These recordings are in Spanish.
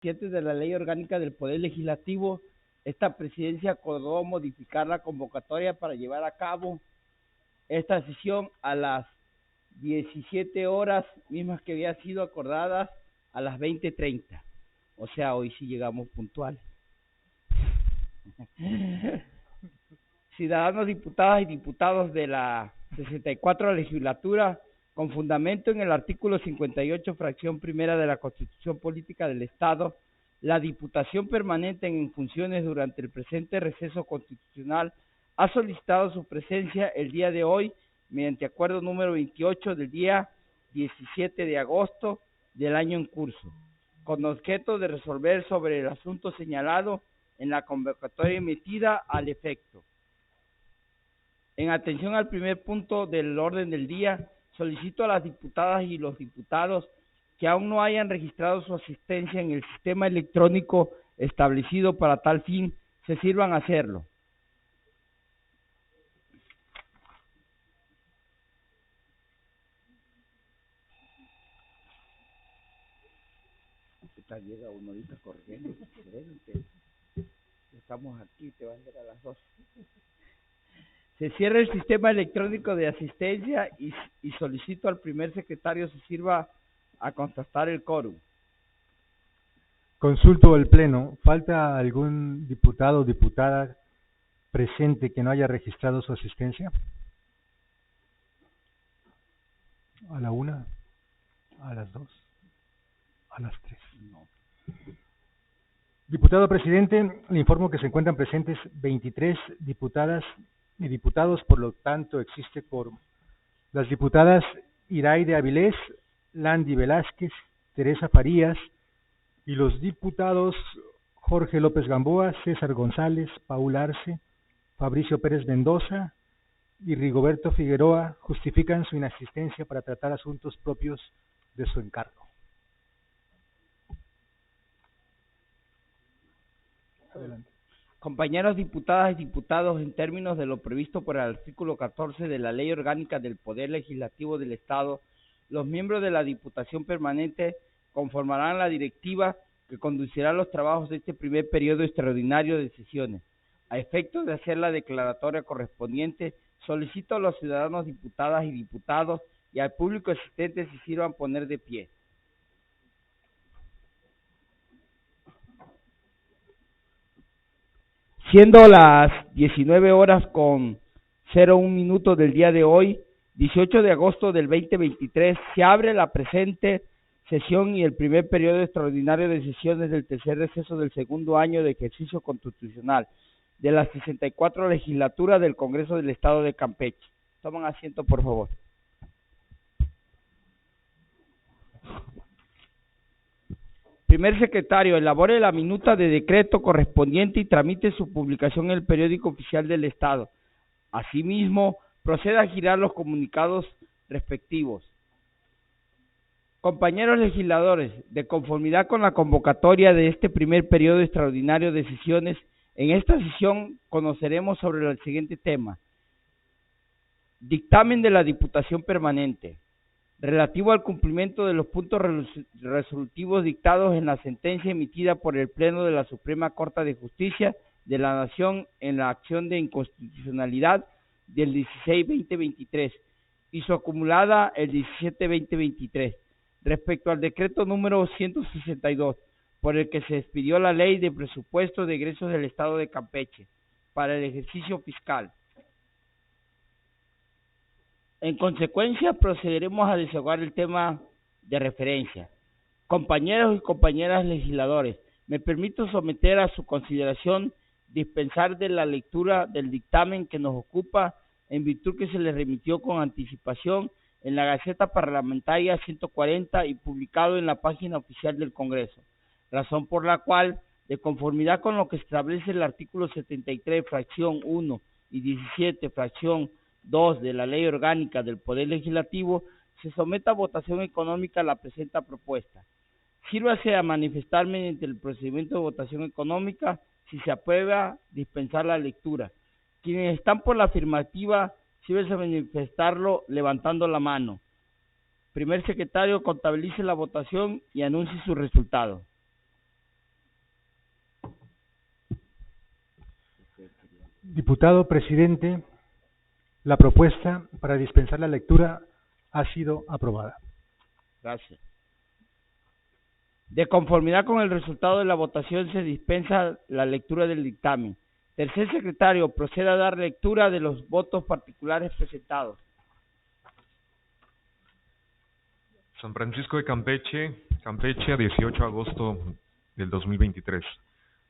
7 de la Ley Orgánica del Poder Legislativo, esta presidencia acordó modificar la convocatoria para llevar a cabo esta sesión a las 17 horas, mismas que habían sido acordadas a las 20:30. O sea, hoy sí llegamos puntuales. Ciudadanos, diputadas y diputados de la 64 legislatura, con fundamento en el artículo 58, fracción primera de la Constitución Política del Estado, la Diputación Permanente en funciones durante el presente receso constitucional ha solicitado su presencia el día de hoy mediante acuerdo número 28 del día 17 de agosto del año en curso, con objeto de resolver sobre el asunto señalado en la convocatoria emitida al efecto. En atención al primer punto del orden del día, solicito a las diputadas y los diputados que aún no hayan registrado su asistencia en el sistema electrónico establecido para tal fin, se sirvan a hacerlo. Llega uno ahorita corriendo, estamos aquí, te van a ver a las 2. Se cierra el sistema electrónico de asistencia y solicito al primer secretario se sirva a constatar el quórum. Consulto el Pleno. ¿Falta algún diputado o diputada presente que no haya registrado su asistencia? ¿A la 1? ¿A las 2? ¿A las 3? No. Diputado presidente, le informo que se encuentran presentes 23 diputadas y diputados, por lo tanto existe quórum. Las diputadas Iraide Avilés, Landy Velázquez, Teresa Farías y los diputados Jorge López Gamboa, César González, Paul Arce, Fabricio Pérez Mendoza y Rigoberto Figueroa justifican su inasistencia para tratar asuntos propios de su encargo. Adelante. Compañeros diputadas y diputados, en términos de lo previsto por el artículo 14 de la Ley Orgánica del Poder Legislativo del Estado, los miembros de la Diputación Permanente conformarán la directiva que conducirá los trabajos de este primer periodo extraordinario de sesiones. A efectos de hacer la declaratoria correspondiente, solicito a los ciudadanos, diputadas y diputados y al público asistente se sirvan poner de pie. Siendo las 19 horas con 01 minutos del día de hoy, 18 de agosto del 2023, se abre la presente sesión y el primer periodo extraordinario de sesiones del tercer receso del segundo año de ejercicio constitucional de la 64 legislatura del Congreso del Estado de Campeche. Tomen asiento, por favor. Primer secretario, elabore la minuta de decreto correspondiente y tramite su publicación en el periódico oficial del Estado. Asimismo, proceda a girar los comunicados respectivos. Compañeros legisladores, de conformidad con la convocatoria de este primer periodo extraordinario de sesiones, en esta sesión conoceremos sobre el siguiente tema. Dictamen de la Diputación Permanente, relativo al cumplimiento de los puntos resolutivos dictados en la sentencia emitida por el Pleno de la Suprema Corte de Justicia de la Nación en la acción de inconstitucionalidad del 16-2023 y su acumulada el 17-2023, respecto al decreto número 162, por el que se expidió la Ley de Presupuesto de Egresos del Estado de Campeche para el ejercicio fiscal. En consecuencia, procederemos a desahogar el tema de referencia. Compañeros y compañeras legisladores, me permito someter a su consideración dispensar de la lectura del dictamen que nos ocupa en virtud que se le remitió con anticipación en la Gaceta Parlamentaria 140 y publicado en la página oficial del Congreso, razón por la cual, de conformidad con lo que establece el artículo 73, fracción 1 y 17, fracción 2 de la Ley Orgánica del Poder Legislativo, se someta a votación económica la presente propuesta. Sírvase a manifestar mediante el procedimiento de votación económica si se aprueba dispensar la lectura. Quienes están por la afirmativa, sírvese a manifestarlo levantando la mano. Primer secretario, contabilice la votación y anuncie su resultado. Diputado presidente, la propuesta para dispensar la lectura ha sido aprobada. Gracias. De conformidad con el resultado de la votación, se dispensa la lectura del dictamen. Tercer secretario, proceda a dar lectura de los votos particulares presentados. San Francisco de Campeche, Campeche, a 18 de agosto del 2023.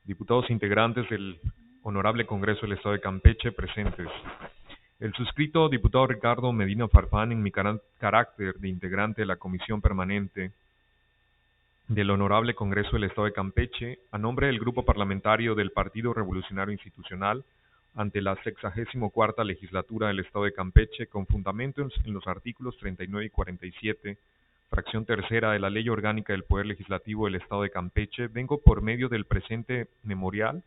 Diputados integrantes del Honorable Congreso del Estado de Campeche presentes. El suscrito diputado Ricardo Medina Farfán, en mi carácter de integrante de la Comisión Permanente del Honorable Congreso del Estado de Campeche, a nombre del Grupo Parlamentario del Partido Revolucionario Institucional, ante la 64ª Legislatura del Estado de Campeche, con fundamento en los artículos 39 y 47, fracción tercera de la Ley Orgánica del Poder Legislativo del Estado de Campeche, vengo por medio del presente memorial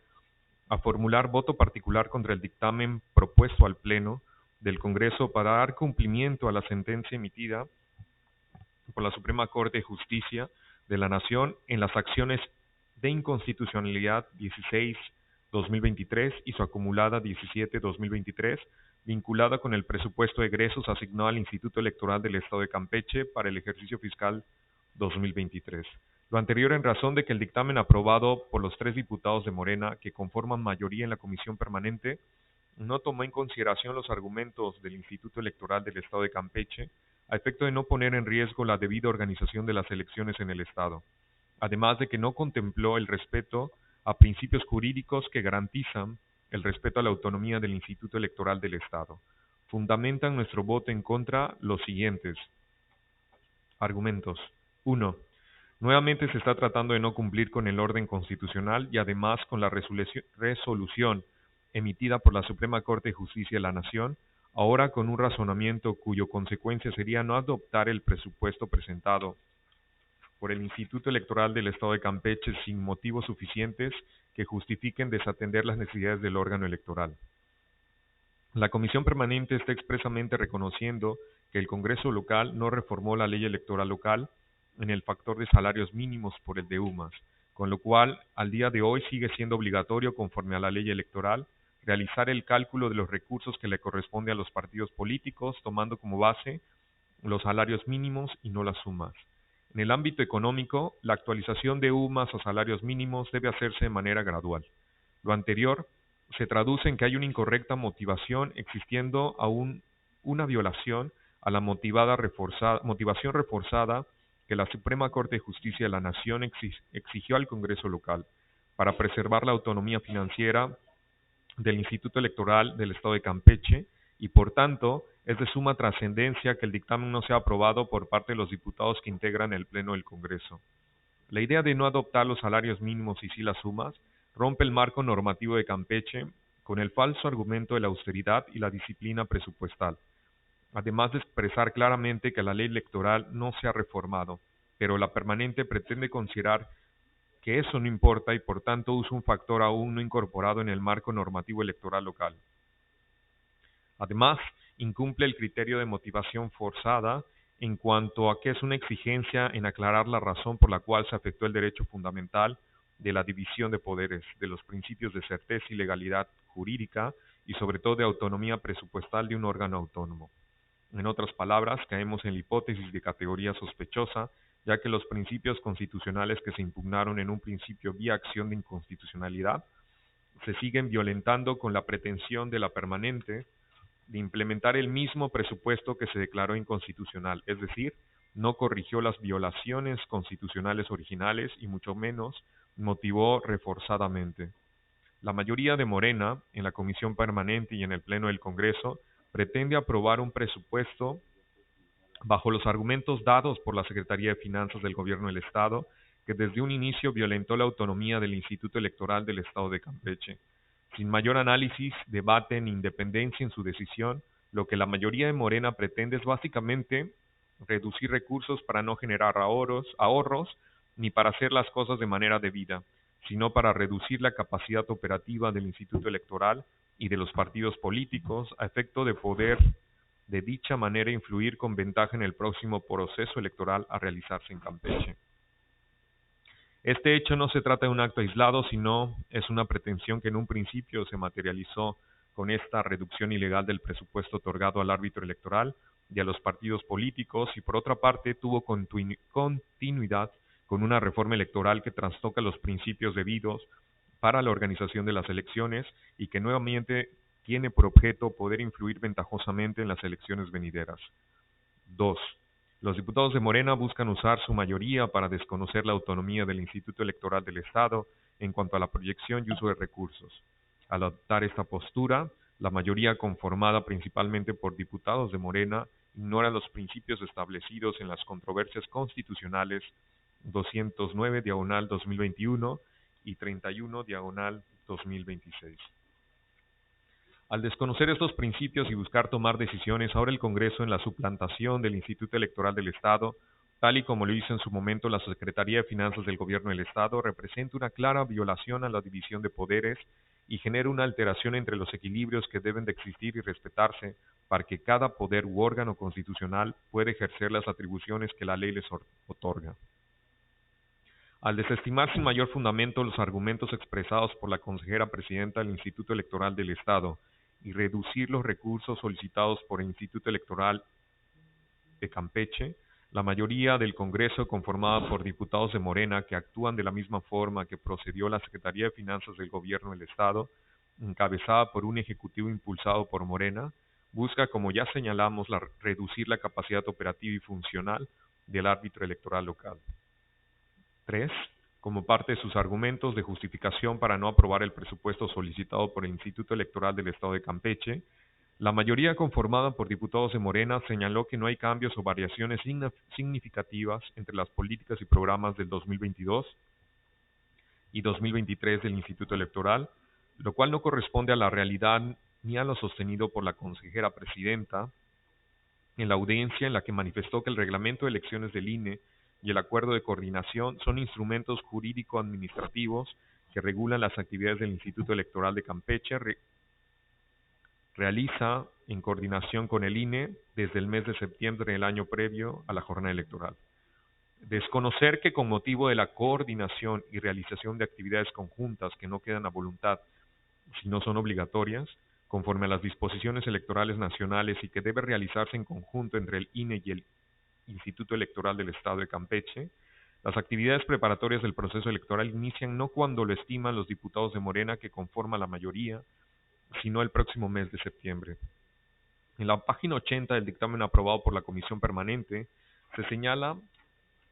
a formular voto particular contra el dictamen propuesto al Pleno del Congreso para dar cumplimiento a la sentencia emitida por la Suprema Corte de Justicia de la Nación en las acciones de inconstitucionalidad 16-2023 y su acumulada 17-2023, vinculada con el presupuesto de egresos asignado al Instituto Electoral del Estado de Campeche para el ejercicio fiscal 2023. Lo anterior en razón de que el dictamen aprobado por los 3 diputados de Morena, que conforman mayoría en la Comisión Permanente, no tomó en consideración los argumentos del Instituto Electoral del Estado de Campeche, a efecto de no poner en riesgo la debida organización de las elecciones en el Estado, además de que no contempló el respeto a principios jurídicos que garantizan el respeto a la autonomía del Instituto Electoral del Estado. Fundamentan nuestro voto en contra los siguientes argumentos. 1. Nuevamente se está tratando de no cumplir con el orden constitucional y además con la resolución emitida por la Suprema Corte de Justicia de la Nación, ahora con un razonamiento cuyo consecuencia sería no adoptar el presupuesto presentado por el Instituto Electoral del Estado de Campeche sin motivos suficientes que justifiquen desatender las necesidades del órgano electoral. La Comisión Permanente está expresamente reconociendo que el Congreso local no reformó la ley electoral local en el factor de salarios mínimos por el de UMAS, con lo cual al día de hoy sigue siendo obligatorio, conforme a la ley electoral, realizar el cálculo de los recursos que le corresponde a los partidos políticos, tomando como base los salarios mínimos y no las sumas. En el ámbito económico, la actualización de UMAS a salarios mínimos debe hacerse de manera gradual. Lo anterior se traduce en que hay una incorrecta motivación, existiendo aún una violación a la motivación reforzada que la Suprema Corte de Justicia de la Nación exigió al Congreso local para preservar la autonomía financiera del Instituto Electoral del Estado de Campeche y, por tanto, es de suma trascendencia que el dictamen no sea aprobado por parte de los diputados que integran el Pleno del Congreso. La idea de no adoptar los salarios mínimos y sí las sumas rompe el marco normativo de Campeche con el falso argumento de la austeridad y la disciplina presupuestal, además de expresar claramente que la ley electoral no se ha reformado, pero la permanente pretende considerar que eso no importa y por tanto usa un factor aún no incorporado en el marco normativo electoral local. Además, incumple el criterio de motivación forzada en cuanto a que es una exigencia en aclarar la razón por la cual se afectó el derecho fundamental de la división de poderes, de los principios de certeza y legalidad jurídica y sobre todo de autonomía presupuestal de un órgano autónomo. En otras palabras, caemos en la hipótesis de categoría sospechosa, ya que los principios constitucionales que se impugnaron en un principio vía acción de inconstitucionalidad se siguen violentando con la pretensión de la permanente de implementar el mismo presupuesto que se declaró inconstitucional, es decir, no corrigió las violaciones constitucionales originales y mucho menos motivó reforzadamente. La mayoría de Morena, en la Comisión Permanente y en el Pleno del Congreso, pretende aprobar un presupuesto bajo los argumentos dados por la Secretaría de Finanzas del Gobierno del Estado, que desde un inicio violentó la autonomía del Instituto Electoral del Estado de Campeche. Sin mayor análisis, debate ni independencia en su decisión, lo que la mayoría de Morena pretende es básicamente reducir recursos para no generar ahorros, ni para hacer las cosas de manera debida, sino para reducir la capacidad operativa del Instituto Electoral y de los partidos políticos a efecto de poder de dicha manera influir con ventaja en el próximo proceso electoral a realizarse en Campeche. Este hecho no se trata de un acto aislado, sino es una pretensión que en un principio se materializó con esta reducción ilegal del presupuesto otorgado al árbitro electoral y a los partidos políticos, y por otra parte tuvo continuidad con una reforma electoral que trastoca los principios debidos para la organización de las elecciones y que nuevamente tiene por objeto poder influir ventajosamente en las elecciones venideras. 2. Los diputados de Morena buscan usar su mayoría para desconocer la autonomía del Instituto Electoral del Estado en cuanto a la proyección y uso de recursos. Al adoptar esta postura, la mayoría conformada principalmente por diputados de Morena ignora los principios establecidos en las controversias constitucionales 209/2021 y 31/2026. Al desconocer estos principios y buscar tomar decisiones, ahora el Congreso, en la suplantación del Instituto Electoral del Estado, tal y como lo hizo en su momento la Secretaría de Finanzas del Gobierno del Estado, representa una clara violación a la división de poderes y genera una alteración entre los equilibrios que deben de existir y respetarse para que cada poder u órgano constitucional pueda ejercer las atribuciones que la ley les otorga. Al desestimar sin mayor fundamento los argumentos expresados por la consejera presidenta del Instituto Electoral del Estado y reducir los recursos solicitados por el Instituto Electoral de Campeche, la mayoría del Congreso, conformada por diputados de Morena que actúan de la misma forma que procedió la Secretaría de Finanzas del Gobierno del Estado, encabezada por un ejecutivo impulsado por Morena, busca, como ya señalamos, reducir la capacidad operativa y funcional del árbitro electoral local. 3. Como parte de sus argumentos de justificación para no aprobar el presupuesto solicitado por el Instituto Electoral del Estado de Campeche, la mayoría conformada por diputados de Morena señaló que no hay cambios o variaciones significativas entre las políticas y programas del 2022 y 2023 del Instituto Electoral, lo cual no corresponde a la realidad ni a lo sostenido por la consejera presidenta en la audiencia, en la que manifestó que el reglamento de elecciones del INE y el acuerdo de coordinación son instrumentos jurídico-administrativos que regulan las actividades del Instituto Electoral de Campeche, realiza en coordinación con el INE desde el mes de septiembre del año previo a la jornada electoral. Desconocer que con motivo de la coordinación y realización de actividades conjuntas que no quedan a voluntad, si no son obligatorias, conforme a las disposiciones electorales nacionales y que debe realizarse en conjunto entre el INE y el Instituto Electoral del Estado de Campeche, las actividades preparatorias del proceso electoral inician no cuando lo estiman los diputados de Morena que conforman la mayoría, sino el próximo mes de septiembre. En la página 80 del dictamen aprobado por la Comisión Permanente se señala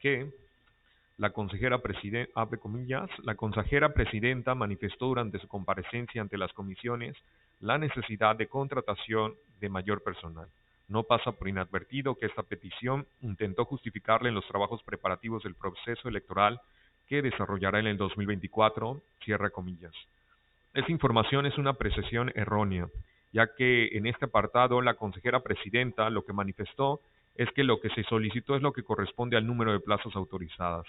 que la consejera presidenta manifestó durante su comparecencia ante las comisiones la necesidad de contratación de mayor personal. No pasa por inadvertido que esta petición intentó justificarle en los trabajos preparativos del proceso electoral que desarrollará en el 2024, cierra comillas. Esta información es una apreciación errónea, ya que en este apartado la consejera presidenta lo que manifestó es que lo que se solicitó es lo que corresponde al número de plazas autorizadas,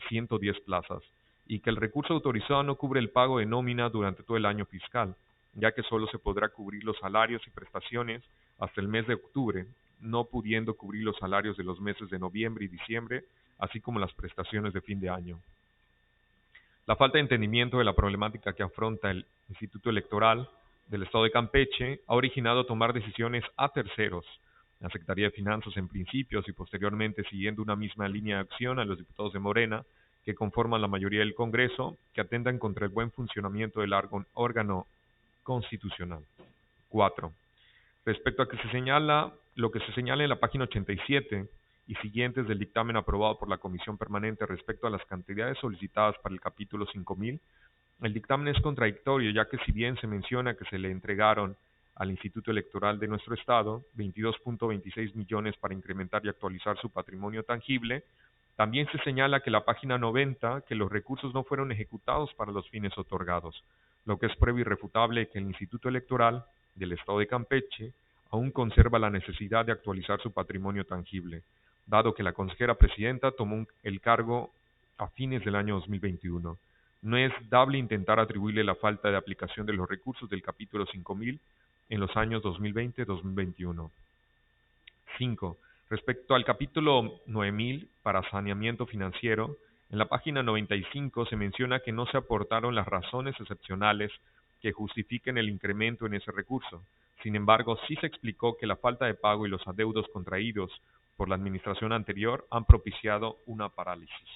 110 plazas, y que el recurso autorizado no cubre el pago de nómina durante todo el año fiscal, ya que solo se podrá cubrir los salarios y prestaciones hasta el mes de octubre, no pudiendo cubrir los salarios de los meses de noviembre y diciembre, así como las prestaciones de fin de año. La falta de entendimiento de la problemática que afronta el Instituto Electoral del Estado de Campeche ha originado tomar decisiones a terceros. La Secretaría de Finanzas, en principios y posteriormente siguiendo una misma línea de acción a los diputados de Morena, que conforman la mayoría del Congreso, que atentan contra el buen funcionamiento del órgano constitucional. 4. Respecto a lo que se señala en la página 87 y siguientes del dictamen aprobado por la Comisión Permanente respecto a las cantidades solicitadas para el capítulo 5000, el dictamen es contradictorio, ya que si bien se menciona que se le entregaron al Instituto Electoral de nuestro Estado 22.26 millones para incrementar y actualizar su patrimonio tangible, también se señala que la página 90 que los recursos no fueron ejecutados para los fines otorgados, lo que es prueba irrefutable que el Instituto Electoral del Estado de Campeche aún conserva la necesidad de actualizar su patrimonio tangible, dado que la consejera presidenta tomó el cargo a fines del año 2021. No es dable intentar atribuirle la falta de aplicación de los recursos del capítulo 5000 en los años 2020-2021. 5. Respecto al capítulo 9000 para saneamiento financiero, en la página 95 se menciona que no se aportaron las razones excepcionales que justifiquen el incremento en ese recurso. Sin embargo, sí se explicó que la falta de pago y los adeudos contraídos por la administración anterior han propiciado una parálisis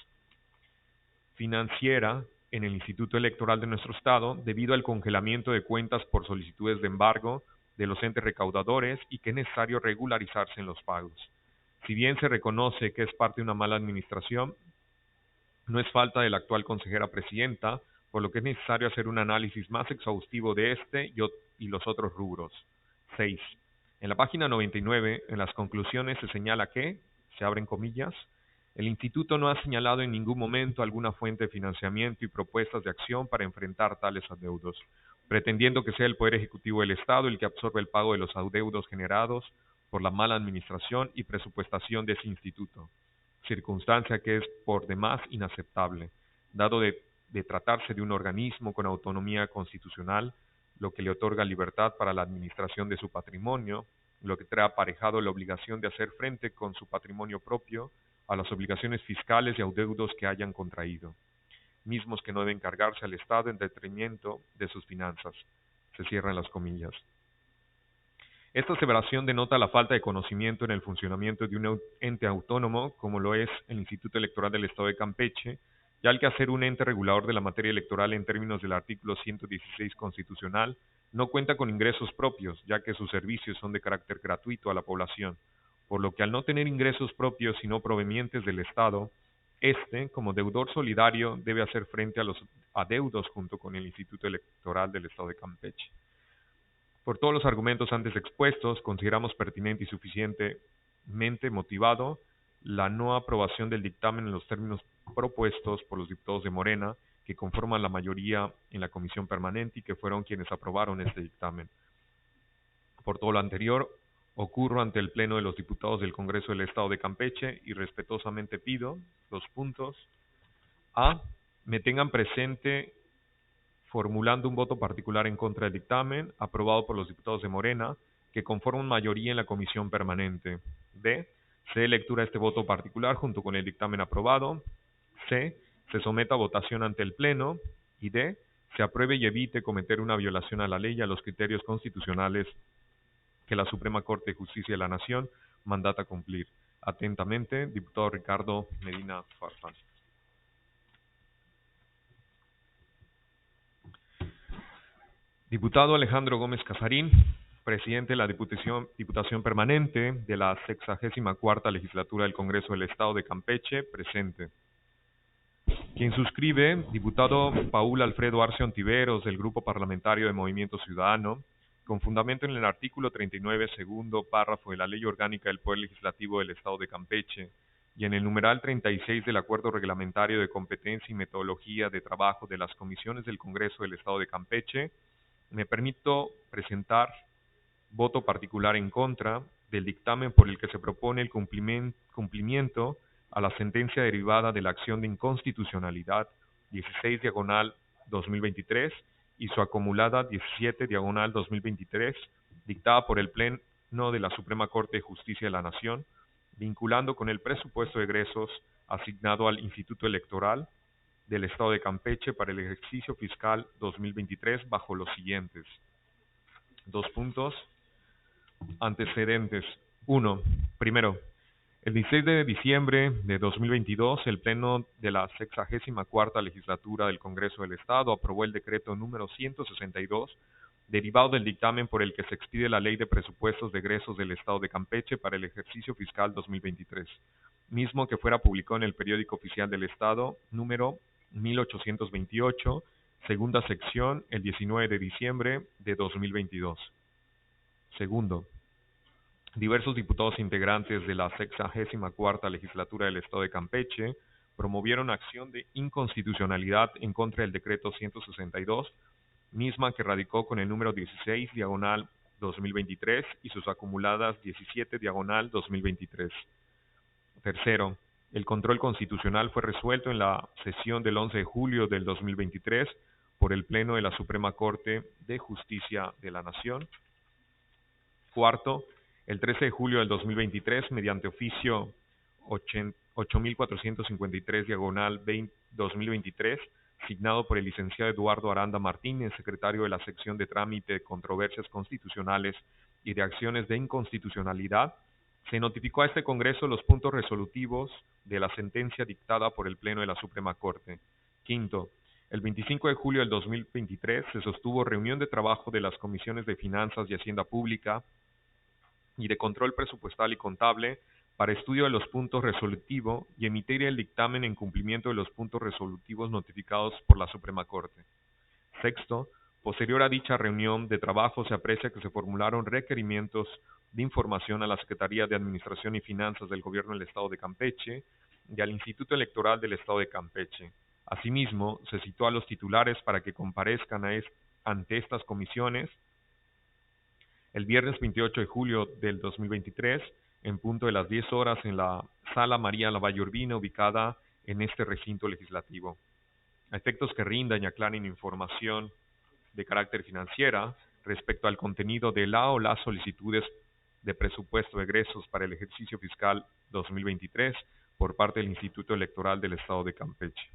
financiera en el Instituto Electoral de nuestro Estado debido al congelamiento de cuentas por solicitudes de embargo de los entes recaudadores y que es necesario regularizarse en los pagos. Si bien se reconoce que es parte de una mala administración, no es falta de la actual consejera presidenta, por lo que es necesario hacer un análisis más exhaustivo de este y los otros rubros. 6. En la página 99, en las conclusiones se señala que, se abren comillas, el Instituto no ha señalado en ningún momento alguna fuente de financiamiento y propuestas de acción para enfrentar tales adeudos, pretendiendo que sea el Poder Ejecutivo del Estado el que absorbe el pago de los adeudos generados por la mala administración y presupuestación de ese instituto, circunstancia que es por demás inaceptable, dado de tratarse de un organismo con autonomía constitucional, lo que le otorga libertad para la administración de su patrimonio, lo que trae aparejado la obligación de hacer frente con su patrimonio propio a las obligaciones fiscales y adeudos que hayan contraído, mismos que no deben cargarse al Estado en detrimento de sus finanzas. Se cierran las comillas. Esta aseveración denota la falta de conocimiento en el funcionamiento de un ente autónomo como lo es el Instituto Electoral del Estado de Campeche, ya al que hacer un ente regulador de la materia electoral en términos del artículo 116 constitucional, no cuenta con ingresos propios, ya que sus servicios son de carácter gratuito a la población, por lo que al no tener ingresos propios sino provenientes del Estado, como deudor solidario, debe hacer frente a los adeudos junto con el Instituto Electoral del Estado de Campeche. Por todos los argumentos antes expuestos, consideramos pertinente y suficientemente motivado la no aprobación del dictamen en los términos propuestos por los diputados de Morena, que conforman la mayoría en la comisión permanente y que fueron quienes aprobaron este dictamen. Por todo lo anterior, ocurro ante el Pleno de los Diputados del Congreso del Estado de Campeche y respetuosamente pido los puntos A. Me tengan presente formulando un voto particular en contra del dictamen aprobado por los diputados de Morena, que conforman mayoría en la comisión permanente. B. Se dé lectura a este voto particular junto con el dictamen aprobado. C. Se someta a votación ante el Pleno. Y D. Se apruebe y evite cometer una violación a la ley y a los criterios constitucionales que la Suprema Corte de Justicia de la Nación mandata cumplir. Atentamente, diputado Ricardo Medina Farfán. Diputado Alejandro Gómez Casarín, presidente de la Diputación Permanente de la 64ª Legislatura del Congreso del Estado de Campeche, presente. Quien suscribe, diputado Paul Alfredo Arce Ontiveros, del Grupo Parlamentario de Movimiento Ciudadano, con fundamento en el artículo 39, segundo párrafo de la Ley Orgánica del Poder Legislativo del Estado de Campeche y en el numeral 36 del Acuerdo Reglamentario de Competencia y Metodología de Trabajo de las Comisiones del Congreso del Estado de Campeche, me permito presentar voto particular en contra del dictamen por el que se propone el cumplimiento a la sentencia derivada de la acción de inconstitucionalidad 16/2023 y su acumulada 17/2023, dictada por el Pleno de la Suprema Corte de Justicia de la Nación, vinculando con el presupuesto de egresos asignado al Instituto Electoral del Estado de Campeche para el ejercicio fiscal 2023 bajo los siguientes. 2 puntos. Antecedentes. 1. Primero, el 16 de diciembre de 2022, el Pleno de la 64ª Legislatura del Congreso del Estado aprobó el decreto número 162, derivado del dictamen por el que se expide la Ley de Presupuestos de Egresos del Estado de Campeche para el ejercicio fiscal 2023, mismo que fuera publicado en el Periódico Oficial del Estado, número 1828, segunda sección, el 19 de diciembre de 2022. Segundo, diversos diputados integrantes de la 64ª Legislatura del Estado de Campeche promovieron acción de inconstitucionalidad en contra del decreto 162, misma que radicó con el número 16/2023 y sus acumuladas 17/2023. Tercero, el control constitucional fue resuelto en la sesión del 11 de julio del 2023 por el Pleno de la Suprema Corte de Justicia de la Nación. Cuarto, el 13 de julio del 2023, mediante oficio 8453/2023, signado por el licenciado Eduardo Aranda Martínez, secretario de la sección de trámite de controversias constitucionales y de acciones de inconstitucionalidad, se notificó a este Congreso los puntos resolutivos de la sentencia dictada por el Pleno de la Suprema Corte. Quinto, el 25 de julio del 2023 se sostuvo reunión de trabajo de las comisiones de Finanzas y Hacienda Pública y de Control Presupuestal y Contable para estudio de los puntos resolutivos y emitir el dictamen en cumplimiento de los puntos resolutivos notificados por la Suprema Corte. Sexto, posterior a dicha reunión de trabajo se aprecia que se formularon requerimientos de información a la Secretaría de Administración y Finanzas del Gobierno del Estado de Campeche y al Instituto Electoral del Estado de Campeche. Asimismo, se citó a los titulares para que comparezcan ante estas comisiones el viernes 28 de julio del 2023, en punto de las 10 horas en la Sala María Lavalle Urbina, ubicada en este recinto legislativo. A efectos que rindan y aclaren información de carácter financiera respecto al contenido de la o las solicitudes de presupuesto de egresos para el ejercicio fiscal 2023 por parte del Instituto Electoral del Estado de Campeche.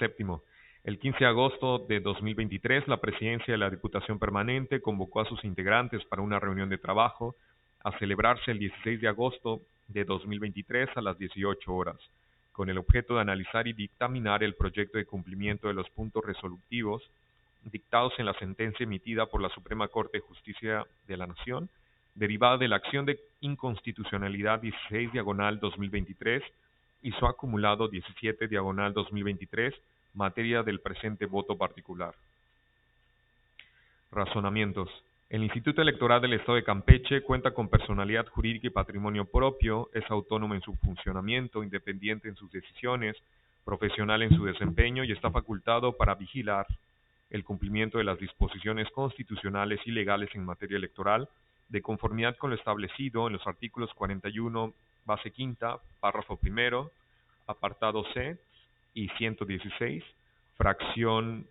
Séptimo, el 15 de agosto de 2023, la Presidencia de la Diputación Permanente convocó a sus integrantes para una reunión de trabajo a celebrarse el 16 de agosto de 2023 a las 18 horas, con el objeto de analizar y dictaminar el proyecto de cumplimiento de los puntos resolutivos dictados en la sentencia emitida por la Suprema Corte de Justicia de la Nación, derivada de la acción de inconstitucionalidad 16/2023 y su acumulado 17/2023, materia del presente voto particular. Razonamientos. El Instituto Electoral del Estado de Campeche cuenta con personalidad jurídica y patrimonio propio, es autónomo en su funcionamiento, independiente en sus decisiones, profesional en su desempeño y está facultado para vigilar el cumplimiento de las disposiciones constitucionales y legales en materia electoral, de conformidad con lo establecido en los artículos 41, base quinta, párrafo primero, apartado C, y 116, fracción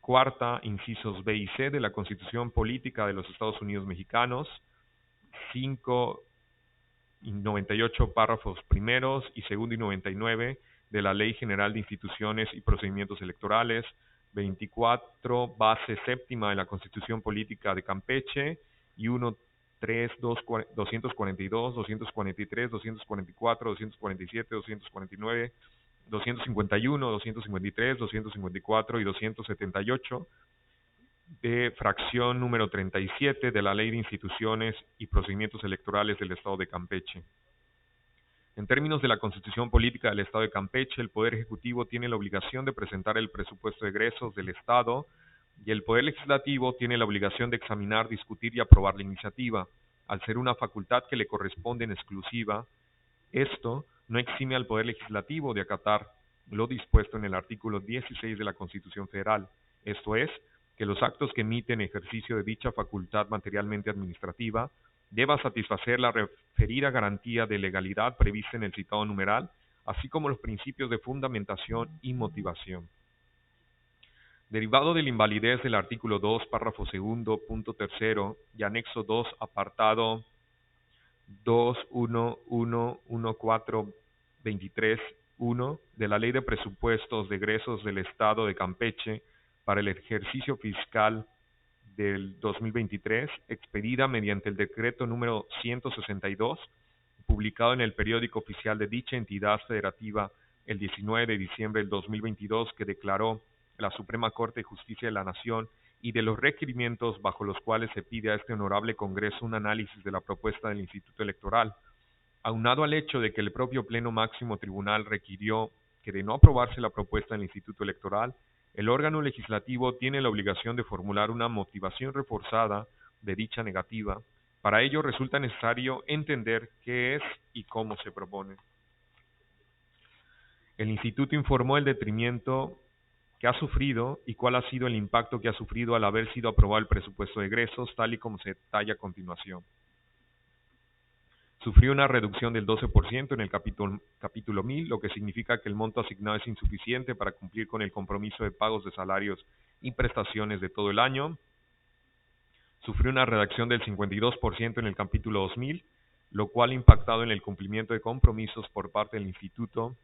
cuarta, incisos B y C de la Constitución Política de los Estados Unidos Mexicanos, 5 y 98 párrafos primeros y segundo y 99 de la Ley General de Instituciones y Procedimientos Electorales, 24 base séptima de la Constitución Política de Campeche y 1, 3, 242, 243, 244, 247, 249, 251, 253, 254 y 278 de fracción número 37 de la Ley de Instituciones y Procedimientos Electorales del Estado de Campeche. En términos de la Constitución Política del Estado de Campeche, el Poder Ejecutivo tiene la obligación de presentar el presupuesto de egresos del Estado y el Poder Legislativo tiene la obligación de examinar, discutir y aprobar la iniciativa, al ser una facultad que le corresponde en exclusiva. Esto no exime al Poder Legislativo de acatar lo dispuesto en el artículo 16 de la Constitución Federal, esto es, que los actos que emiten ejercicio de dicha facultad materialmente administrativa deba satisfacer la referida garantía de legalidad prevista en el citado numeral, así como los principios de fundamentación y motivación. Derivado de la invalidez del artículo 2, párrafo segundo, punto tercero y anexo 2, apartado 2.1.1.14.23.1 de la Ley de Presupuestos de Egresos del Estado de Campeche para el ejercicio fiscal del 2023, expedida mediante el decreto número 162, publicado en el periódico oficial de dicha entidad federativa el 19 de diciembre del 2022, que declaró la Suprema Corte de Justicia de la Nación, y de los requerimientos bajo los cuales se pide a este honorable Congreso un análisis de la propuesta del Instituto Electoral, aunado al hecho de que el propio Pleno Máximo Tribunal requirió que, de no aprobarse la propuesta del Instituto Electoral, el órgano legislativo tiene la obligación de formular una motivación reforzada de dicha negativa. Para ello resulta necesario entender qué es y cómo se propone. El Instituto informó el detrimento que ha sufrido y cuál ha sido el impacto que ha sufrido al haber sido aprobado el presupuesto de egresos, tal y como se detalla a continuación. Sufrió una reducción del 12% en el capítulo 1000, lo que significa que el monto asignado es insuficiente para cumplir con el compromiso de pagos de salarios y prestaciones de todo el año. Sufrió una redacción del 52% en el capítulo 2000, lo cual ha impactado en el cumplimiento de compromisos por parte del Instituto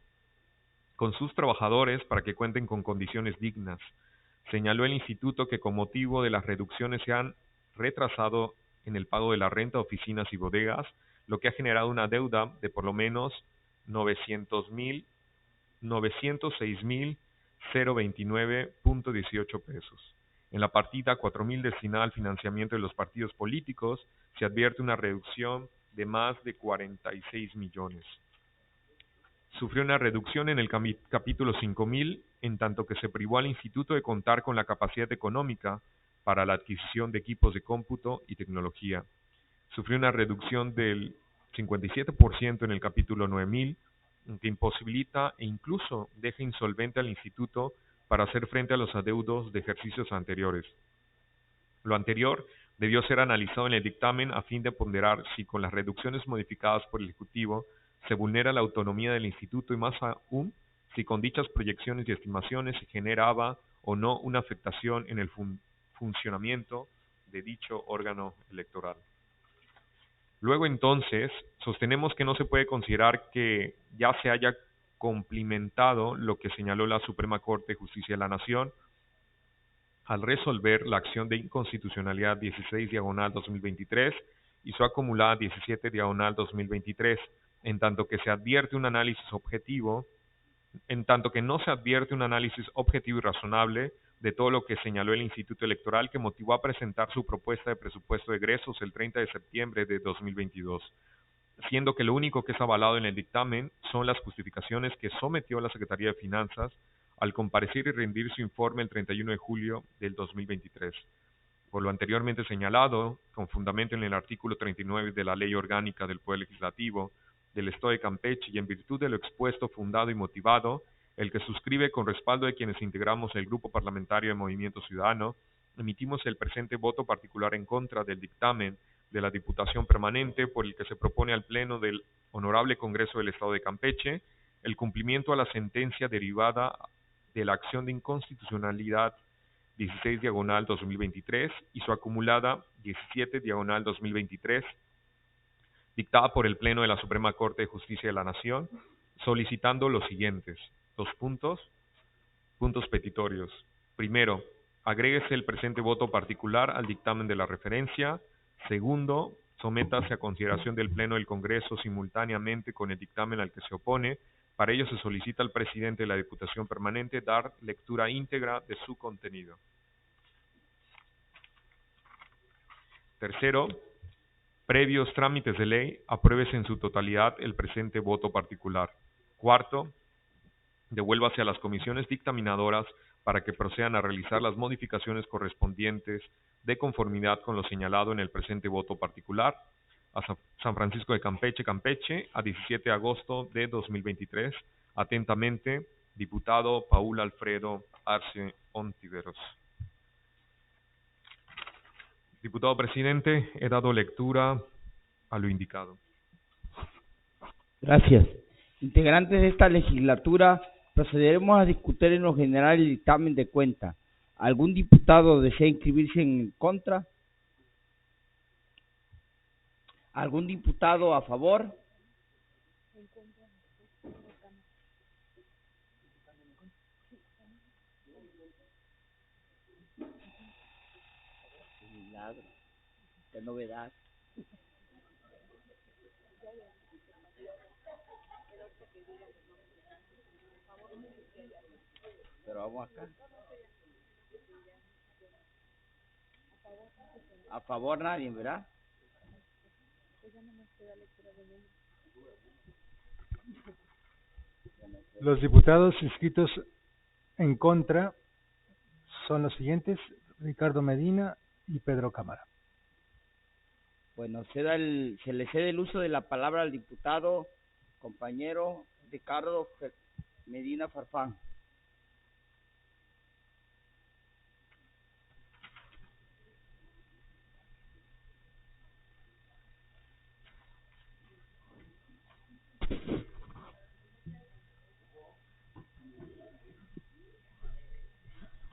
con sus trabajadores para que cuenten con condiciones dignas. Señaló el instituto que con motivo de las reducciones se han retrasado en el pago de la renta de oficinas y bodegas, lo que ha generado una deuda de por lo menos 906.029.18 pesos. En la partida 4.000 destinada al financiamiento de los partidos políticos, se advierte una reducción de más de 46 millones. Sufrió una reducción en el capítulo 5.000, en tanto que se privó al instituto de contar con la capacidad económica para la adquisición de equipos de cómputo y tecnología. Sufrió una reducción del 57% en el capítulo 9.000, que imposibilita e incluso deja insolvente al instituto para hacer frente a los adeudos de ejercicios anteriores. Lo anterior debió ser analizado en el dictamen a fin de ponderar si con las reducciones modificadas por el Ejecutivo se vulnera la autonomía del instituto y más aún si con dichas proyecciones y estimaciones se generaba o no una afectación en el funcionamiento de dicho órgano electoral. Luego entonces, sostenemos que no se puede considerar que ya se haya cumplimentado lo que señaló la Suprema Corte de Justicia de la Nación al resolver la acción de inconstitucionalidad 16/2023 y su acumulada 17/2023, en tanto que no se advierte un análisis objetivo y razonable de todo lo que señaló el Instituto Electoral, que motivó a presentar su propuesta de presupuesto de egresos el 30 de septiembre de 2022, siendo que lo único que es avalado en el dictamen son las justificaciones que sometió la Secretaría de Finanzas al comparecer y rendir su informe el 31 de julio del 2023. Por lo anteriormente señalado, con fundamento en el artículo 39 de la Ley Orgánica del Poder Legislativo del Estado de Campeche y en virtud de lo expuesto, fundado y motivado, el que suscribe con respaldo de quienes integramos el Grupo Parlamentario de Movimiento Ciudadano, emitimos el presente voto particular en contra del dictamen de la Diputación Permanente por el que se propone al Pleno del Honorable Congreso del Estado de Campeche el cumplimiento a la sentencia derivada de la acción de inconstitucionalidad 16/2023 y su acumulada 17/2023, dictada por el Pleno de la Suprema Corte de Justicia de la Nación, solicitando los siguientes: puntos petitorios. Primero, agréguese el presente voto particular al dictamen de la referencia. Segundo, sométase a consideración del Pleno del Congreso simultáneamente con el dictamen al que se opone. Para ello se solicita al presidente de la Diputación Permanente dar lectura íntegra de su contenido. Tercero, previos trámites de ley, apruébese en su totalidad el presente voto particular. Cuarto, devuélvase a las comisiones dictaminadoras para que procedan a realizar las modificaciones correspondientes de conformidad con lo señalado en el presente voto particular. A San Francisco de Campeche, Campeche, a 17 de agosto de 2023. Atentamente, diputado Paul Alfredo Arce Ontiveros. Diputado presidente, he dado lectura a lo indicado. Gracias. Integrantes de esta legislatura, procederemos a discutir en lo general el dictamen de cuenta. ¿Algún diputado desea inscribirse en contra? ¿Algún diputado a favor? Milagro. Qué novedad. Pero vamos acá. A favor nadie, ¿verdad? Los diputados inscritos en contra son los siguientes: Ricardo Medina y Pedro Cámara. Bueno, se le cede el uso de la palabra al diputado compañero Ricardo Medina Farfán.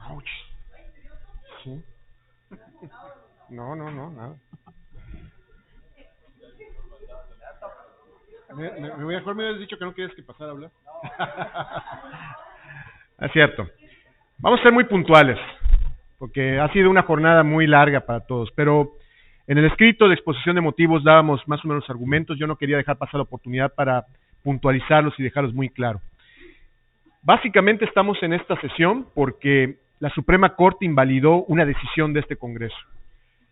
Ouch. Sí. No, nada. Mejor me habías dicho que no querías que pasara a hablar. Es cierto. Vamos a ser muy puntuales, porque ha sido una jornada muy larga para todos, pero en el escrito de exposición de motivos dábamos más o menos argumentos. Yo no quería dejar pasar la oportunidad para puntualizarlos y dejarlos muy claro. Básicamente estamos en esta sesión porque la Suprema Corte invalidó una decisión de este Congreso.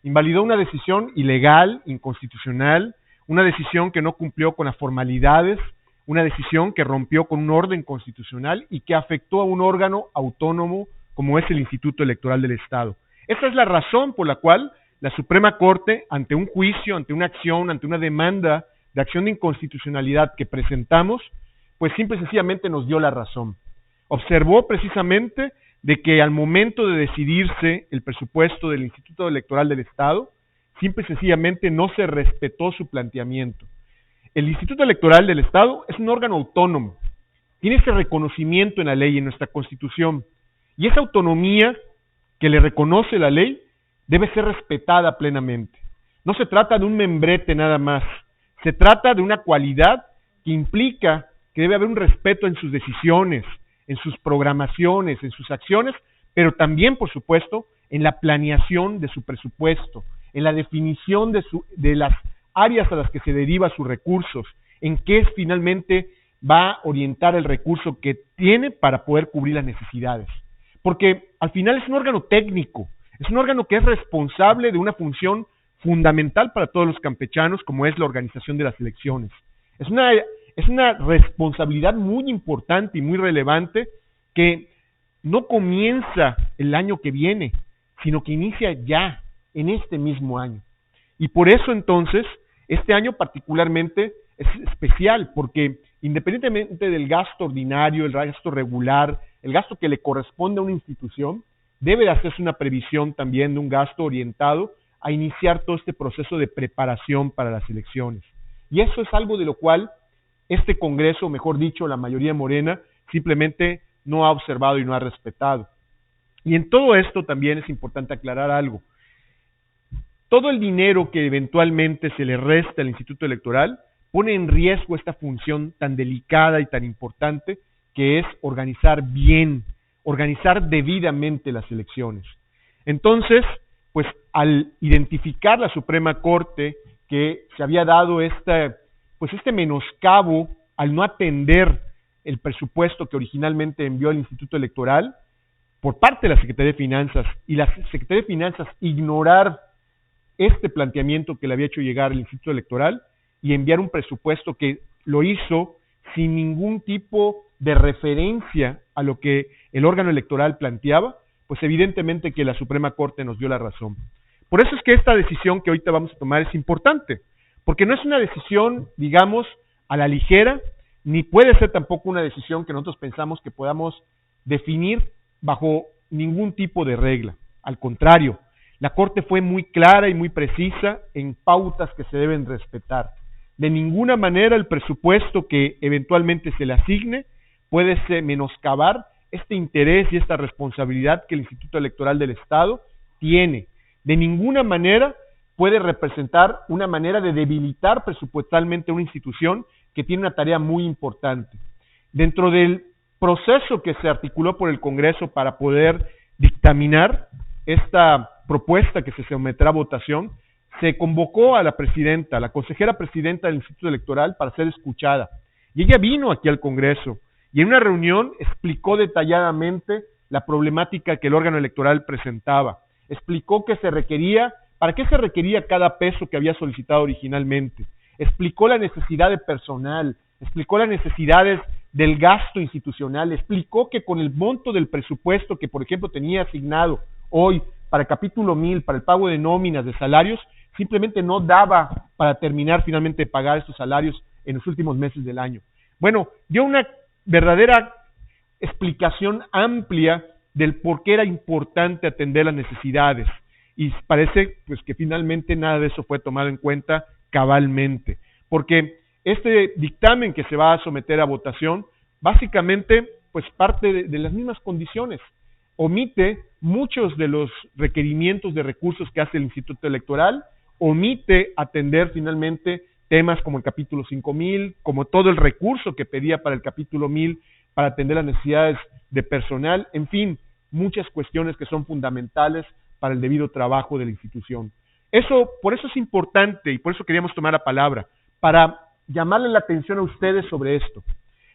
Invalidó una decisión ilegal, inconstitucional, una decisión que no cumplió con las formalidades, una decisión que rompió con un orden constitucional y que afectó a un órgano autónomo como es el Instituto Electoral del Estado. Esa es la razón por la cual la Suprema Corte, ante un juicio, ante una acción, ante una demanda de acción de inconstitucionalidad que presentamos, pues simple y sencillamente nos dio la razón. Observó precisamente de que al momento de decidirse el presupuesto del Instituto Electoral del Estado, simple y sencillamente no se respetó su planteamiento. El Instituto Electoral del Estado es un órgano autónomo, tiene ese reconocimiento en la ley, en nuestra Constitución, y esa autonomía que le reconoce la ley debe ser respetada plenamente. No se trata de un membrete nada más, se trata de una cualidad que implica que debe haber un respeto en sus decisiones, en sus programaciones, en sus acciones, pero también, por supuesto, en la planeación de su presupuesto, en la definición de las áreas a las que se deriva sus recursos, en qué finalmente va a orientar el recurso que tiene para poder cubrir las necesidades. Porque al final es un órgano técnico, es un órgano que es responsable de una función fundamental para todos los campechanos, como es la organización de las elecciones. Es una responsabilidad muy importante y muy relevante que no comienza el año que viene, sino que inicia ya, en este mismo año. Y por eso entonces, este año particularmente es especial, porque independientemente del gasto ordinario, el gasto regular, el gasto que le corresponde a una institución, debe de hacerse una previsión también de un gasto orientado a iniciar todo este proceso de preparación para las elecciones. Y eso es algo de lo cual este Congreso, mejor dicho, la mayoría morena, simplemente no ha observado y no ha respetado. Y en todo esto también es importante aclarar algo. Todo el dinero que eventualmente se le resta al Instituto Electoral pone en riesgo esta función tan delicada y tan importante que es organizar bien, organizar debidamente las elecciones. Entonces, pues al identificar la Suprema Corte que se había dado este menoscabo al no atender el presupuesto que originalmente envió el Instituto Electoral por parte de la Secretaría de Finanzas, y la Secretaría de Finanzas ignorar este planteamiento que le había hecho llegar el Instituto Electoral y enviar un presupuesto que lo hizo sin ningún tipo de referencia a lo que el órgano electoral planteaba, pues evidentemente que la Suprema Corte nos dio la razón. Por eso es que esta decisión que ahorita vamos a tomar es importante, porque no es una decisión, digamos, a la ligera, ni puede ser tampoco una decisión que nosotros pensamos que podamos definir bajo ningún tipo de regla. Al contrario, la Corte fue muy clara y muy precisa en pautas que se deben respetar. De ninguna manera el presupuesto que eventualmente se le asigne puede menoscabar este interés y esta responsabilidad que el Instituto Electoral del Estado tiene. De ninguna manera puede representar una manera de debilitar presupuestalmente una institución que tiene una tarea muy importante. Dentro del proceso que se articuló por el Congreso para poder dictaminar esta propuesta que se someterá a votación, se convocó a la presidenta, la consejera presidenta del Instituto Electoral, para ser escuchada. Y ella vino aquí al Congreso y en una reunión explicó detalladamente la problemática que el órgano electoral presentaba. Explicó que se requería, para qué se requería cada peso que había solicitado originalmente. Explicó la necesidad de personal, explicó las necesidades del gasto institucional, explicó que con el monto del presupuesto que, por ejemplo, tenía asignado hoy para el capítulo 1000, para el pago de nóminas, de salarios, simplemente no daba para terminar finalmente de pagar estos salarios en los últimos meses del año. Bueno, dio una verdadera explicación amplia del por qué era importante atender las necesidades, y parece pues que finalmente nada de eso fue tomado en cuenta cabalmente, porque este dictamen que se va a someter a votación básicamente pues parte de las mismas condiciones, omite muchos de los requerimientos de recursos que hace el Instituto Electoral, omite atender finalmente temas como el capítulo 5000, como todo el recurso que pedía para el capítulo 1000 para atender las necesidades de personal, en fin, muchas cuestiones que son fundamentales para el debido trabajo de la institución. Por eso es importante y por eso queríamos tomar la palabra, para llamarle la atención a ustedes sobre esto.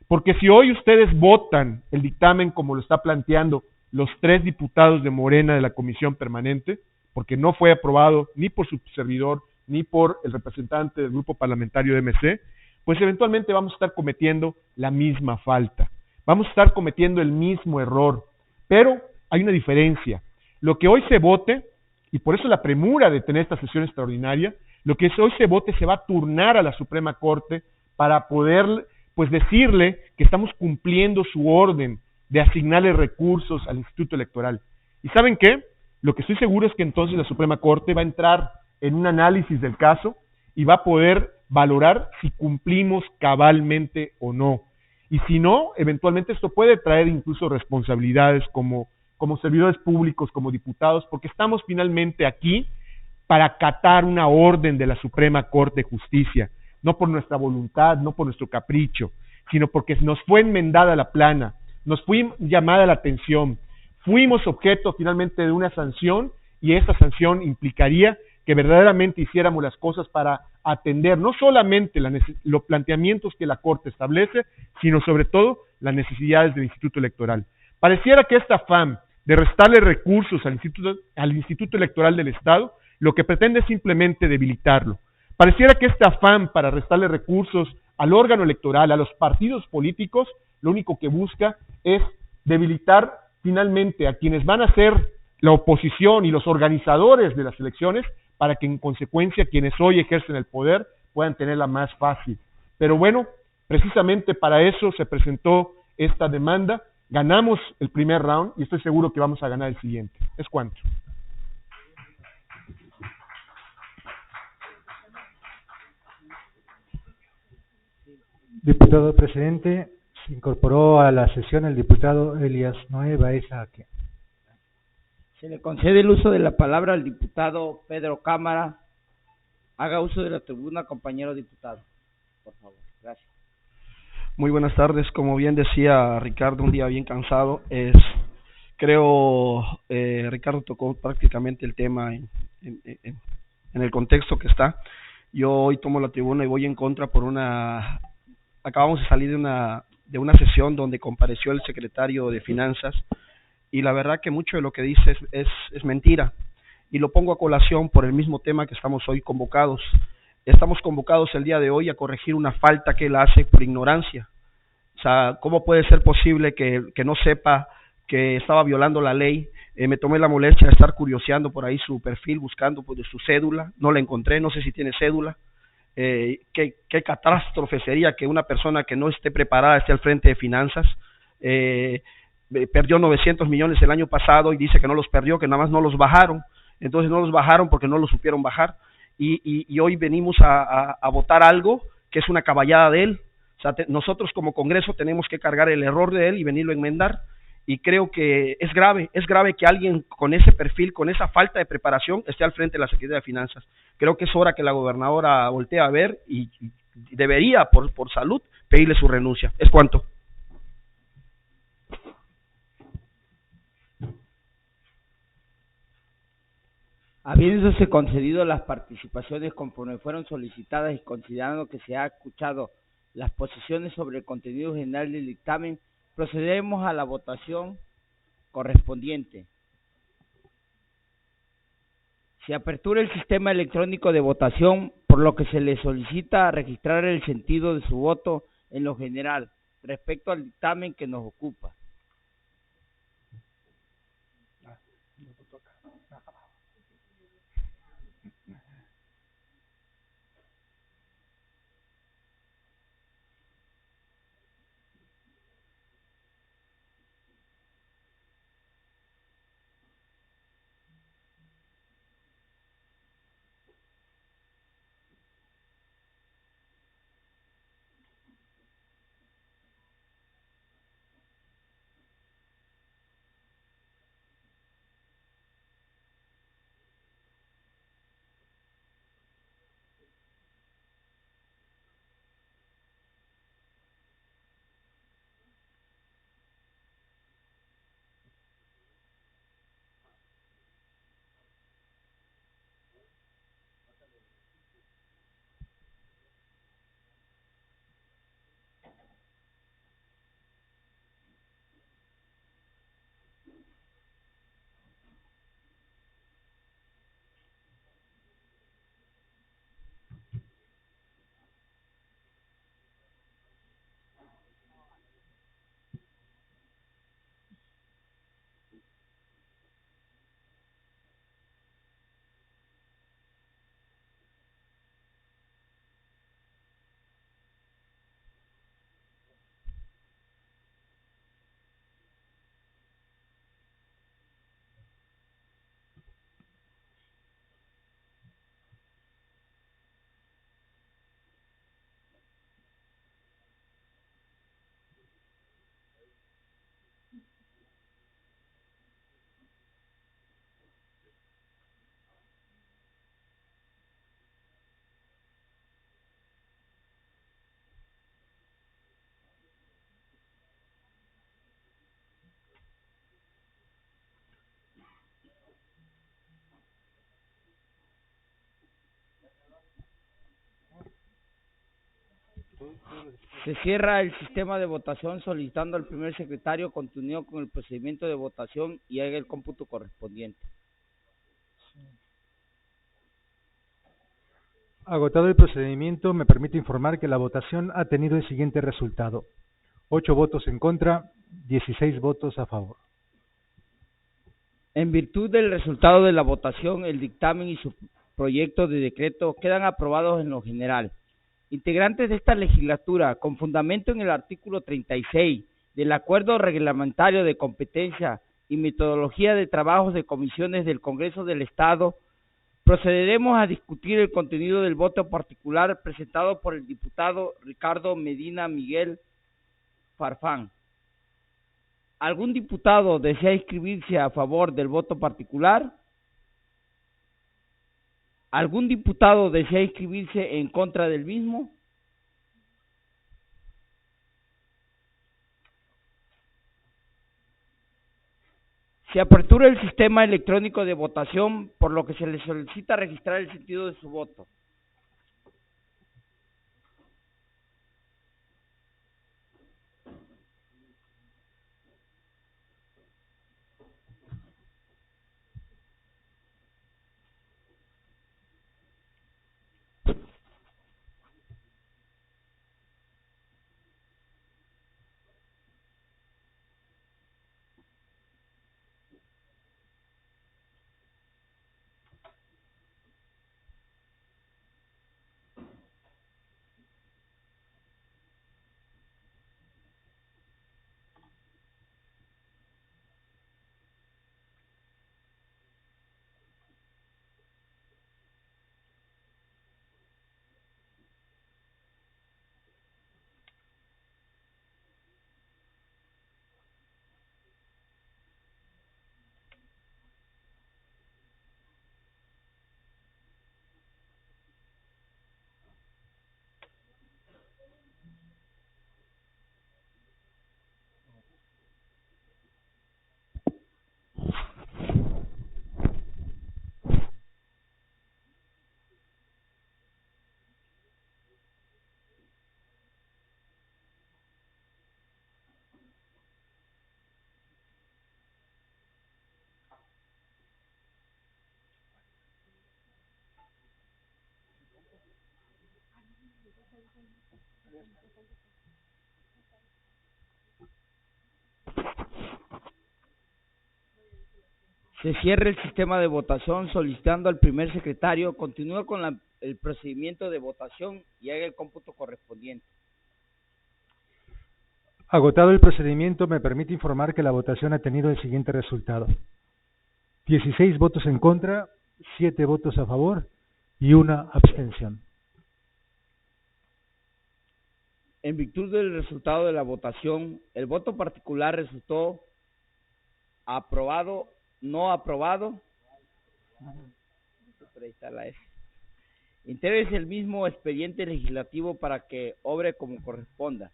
Porque si hoy ustedes votan el dictamen como lo está planteando los 3 diputados de Morena de la Comisión Permanente, porque no fue aprobado ni por su servidor ni por el representante del grupo parlamentario de MC, pues eventualmente vamos a estar cometiendo la misma falta. Vamos a estar cometiendo el mismo error. Pero hay una diferencia. Lo que hoy se vote, y por eso la premura de tener esta sesión extraordinaria, lo que hoy se vote se va a turnar a la Suprema Corte para poder, pues, decirle que estamos cumpliendo su orden de asignarle recursos al Instituto Electoral. ¿Y saben qué? Lo que estoy seguro es que entonces la Suprema Corte va a entrar en un análisis del caso y va a poder valorar si cumplimos cabalmente o no. Y si no, eventualmente esto puede traer incluso responsabilidades como servidores públicos, como diputados, porque estamos finalmente aquí para acatar una orden de la Suprema Corte de Justicia, no por nuestra voluntad, no por nuestro capricho, sino porque nos fue enmendada la plana, nos fue llamada la atención, fuimos objeto finalmente de una sanción y esa sanción implicaría que verdaderamente hiciéramos las cosas para atender no solamente los planteamientos que la Corte establece, sino sobre todo las necesidades del Instituto Electoral. Pareciera que este afán de restarle recursos al Instituto Electoral del Estado, lo que pretende es simplemente debilitarlo. Pareciera que este afán para restarle recursos al órgano electoral, a los partidos políticos, lo único que busca es debilitar finalmente a quienes van a ser la oposición y los organizadores de las elecciones, para que en consecuencia quienes hoy ejercen el poder puedan tenerla más fácil. Pero bueno, precisamente para eso se presentó esta demanda. Ganamos el primer round y estoy seguro que vamos a ganar el siguiente. ¿Es cuánto? Diputado presidente, se incorporó a la sesión el diputado Elías Noé Baeza. Se le concede el uso de la palabra al diputado Pedro Cámara. Haga uso de la tribuna, compañero diputado, por favor. Gracias. Muy buenas tardes. Como bien decía Ricardo, un día bien cansado. Creo Ricardo tocó prácticamente el tema en el contexto que está. Yo hoy tomo la tribuna y voy en contra acabamos de salir de una sesión donde compareció el secretario de Finanzas y la verdad que mucho de lo que dice es mentira. Y lo pongo a colación por el mismo tema que estamos hoy convocados. Estamos convocados el día de hoy a corregir una falta que él hace por ignorancia. O sea, ¿cómo puede ser posible que no sepa que estaba violando la ley? Me tomé la molestia de estar curioseando por ahí su perfil, buscando pues, de su cédula. No la encontré, no sé si tiene cédula. Qué catástrofe sería que una persona que no esté preparada esté al frente de finanzas. Perdió 900 millones el año pasado y dice que no los perdió, que nada más no los bajaron. Entonces no los bajaron porque no los supieron bajar. Y hoy venimos a votar algo que es una caballada de él. O sea, nosotros como Congreso tenemos que cargar el error de él y venirlo a enmendar. Y creo que es grave que alguien con ese perfil, con esa falta de preparación, esté al frente de la Secretaría de Finanzas. Creo que es hora que la gobernadora voltee a ver y debería, por salud, pedirle su renuncia. ¿Es cuánto? Habiéndose concedido las participaciones conforme fueron solicitadas y considerando que se ha escuchado las posiciones sobre el contenido general del dictamen, procederemos a la votación correspondiente. Se apertura el sistema electrónico de votación, por lo que se le solicita registrar el sentido de su voto en lo general respecto al dictamen que nos ocupa. Se cierra el sistema de votación solicitando al primer secretario continúe con el procedimiento de votación y haga el cómputo correspondiente. Agotado el procedimiento, me permite informar que la votación ha tenido el siguiente resultado: 8 votos en contra, 16 votos a favor. En virtud del resultado de la votación, el dictamen y su proyecto de decreto quedan aprobados en lo general. Integrantes de esta legislatura, con fundamento en el artículo 36 del Acuerdo Reglamentario de Competencia y Metodología de Trabajos de Comisiones del Congreso del Estado, procederemos a discutir el contenido del voto particular presentado por el diputado Ricardo Medina Miguel Farfán. ¿Algún diputado desea inscribirse a favor del voto particular? ¿Algún diputado desea inscribirse en contra del mismo? Se apertura el sistema electrónico de votación, por lo que se le solicita registrar el sentido de su voto. Se cierra el sistema de votación solicitando al primer secretario continúe con el procedimiento de votación y haga el cómputo correspondiente. Agotado el procedimiento, me permite informar que la votación ha tenido el siguiente resultado: 16 votos en contra, 7 votos a favor y 1 abstención. En virtud del resultado de la votación, el voto particular resultó aprobado, no aprobado. Ahí está la S. Intégrese el mismo expediente legislativo para que obre como corresponda.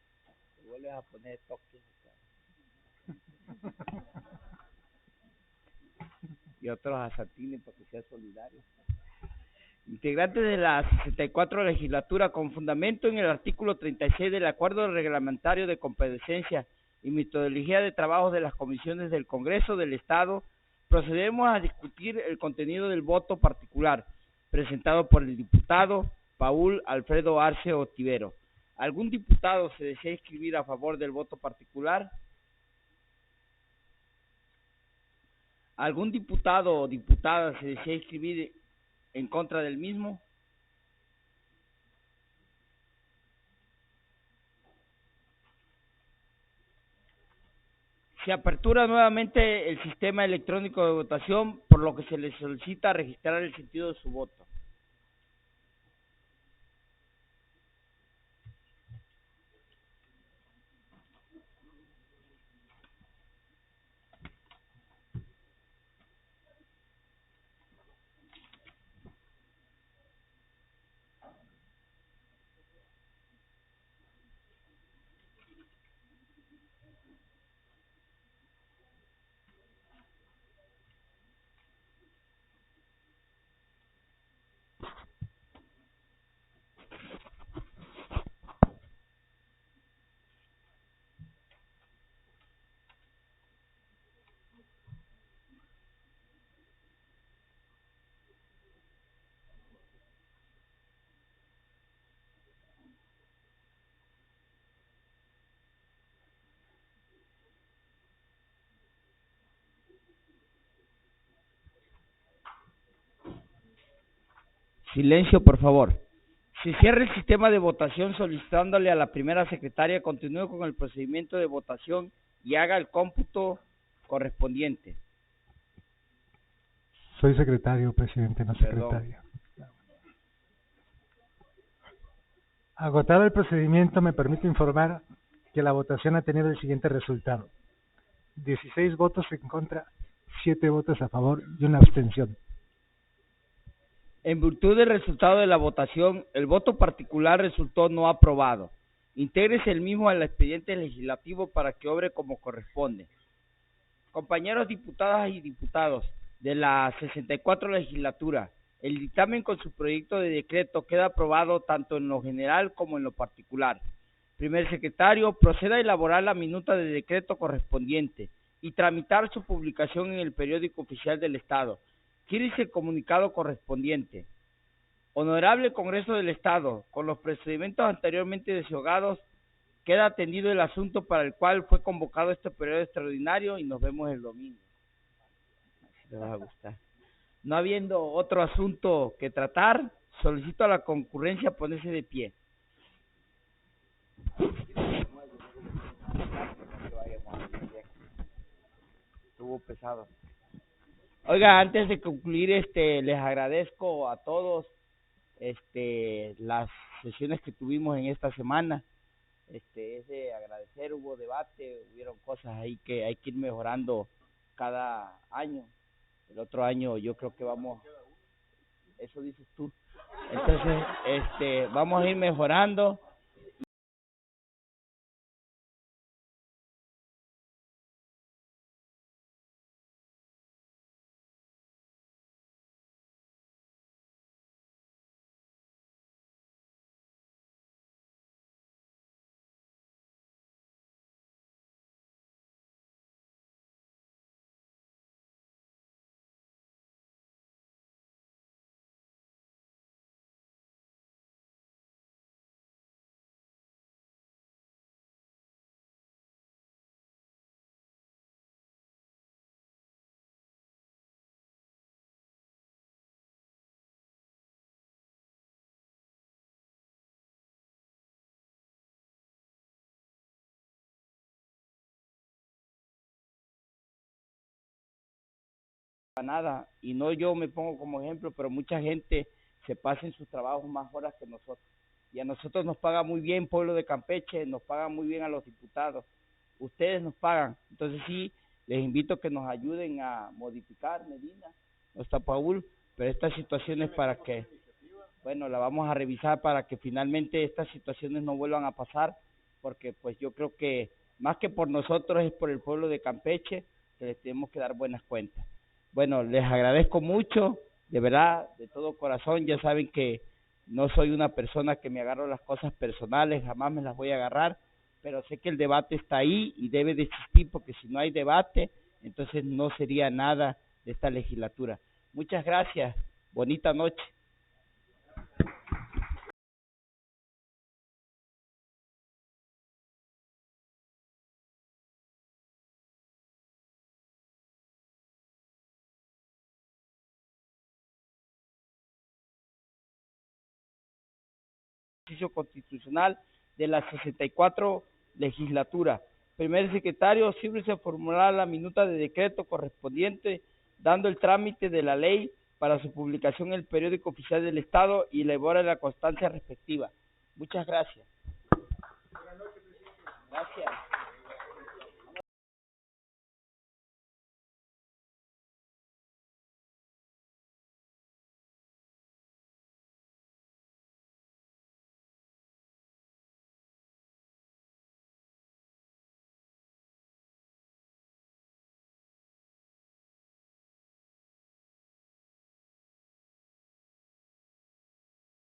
Vuelves a poner toques. Y otros asaltines para que sea solidario. Integrantes de la 64 legislatura, con fundamento en el artículo 36 del Acuerdo Reglamentario de Competencia y Metodología de Trabajo de las Comisiones del Congreso del Estado, procedemos a discutir el contenido del voto particular, presentado por el diputado Paul Alfredo Arce Otivero. ¿Algún diputado se desea inscribir a favor del voto particular? ¿Algún diputado o diputada se desea inscribir en contra del mismo? Se apertura nuevamente el sistema electrónico de votación, por lo que se le solicita registrar el sentido de su voto. Silencio, por favor. Se cierra el sistema de votación solicitándole a la primera secretaria continúe con el procedimiento de votación y haga el cómputo correspondiente. Soy secretario, presidente, no secretaria. Agotado el procedimiento, me permito informar que la votación ha tenido el siguiente resultado: 16 votos en contra, 7 votos a favor y una abstención. En virtud del resultado de la votación, el voto particular resultó no aprobado. Intégrese el mismo al expediente legislativo para que obre como corresponde. Compañeros diputadas y diputados de la 64 legislatura, el dictamen con su proyecto de decreto queda aprobado tanto en lo general como en lo particular. Primer secretario, proceda a elaborar la minuta de decreto correspondiente y tramitar su publicación en el periódico oficial del Estado. Gírese el comunicado correspondiente. Honorable Congreso del Estado, con los procedimientos anteriormente desahogados, queda atendido el asunto para el cual fue convocado este periodo extraordinario y nos vemos el domingo. Así le va a gustar. No habiendo otro asunto que tratar, solicito a la concurrencia ponerse de pie. Estuvo pesado. Oiga, antes de concluir, les agradezco a todos las sesiones que tuvimos en esta semana. Es de agradecer, hubo debate, hubieron cosas ahí que hay que ir mejorando cada año. El otro año yo creo que vamos, eso dices tú. Entonces, vamos a ir mejorando. Nada, y no yo me pongo como ejemplo, pero mucha gente se pasa en sus trabajos más horas que nosotros, y a nosotros nos paga muy bien pueblo de Campeche, nos pagan muy bien a los diputados, ustedes nos pagan, entonces sí, les invito a que nos ayuden a modificar Medina, no está Paul, pero estas situaciones para que, bueno, la vamos a revisar para que finalmente estas situaciones no vuelvan a pasar, porque pues yo creo que más que por nosotros es por el pueblo de Campeche que les tenemos que dar buenas cuentas. Bueno, les agradezco mucho, de verdad, de todo corazón. Ya saben que no soy una persona que me agarro las cosas personales, jamás me las voy a agarrar, pero sé que el debate está ahí y debe de existir, porque si no hay debate, entonces no sería nada de esta legislatura. Muchas gracias, bonita noche. Constitucional de la 64 legislatura. Primer secretario, sírvese a formular la minuta de decreto correspondiente, dando el trámite de la ley para su publicación en el periódico oficial del Estado y elabora la constancia respectiva. Muchas gracias. Gracias.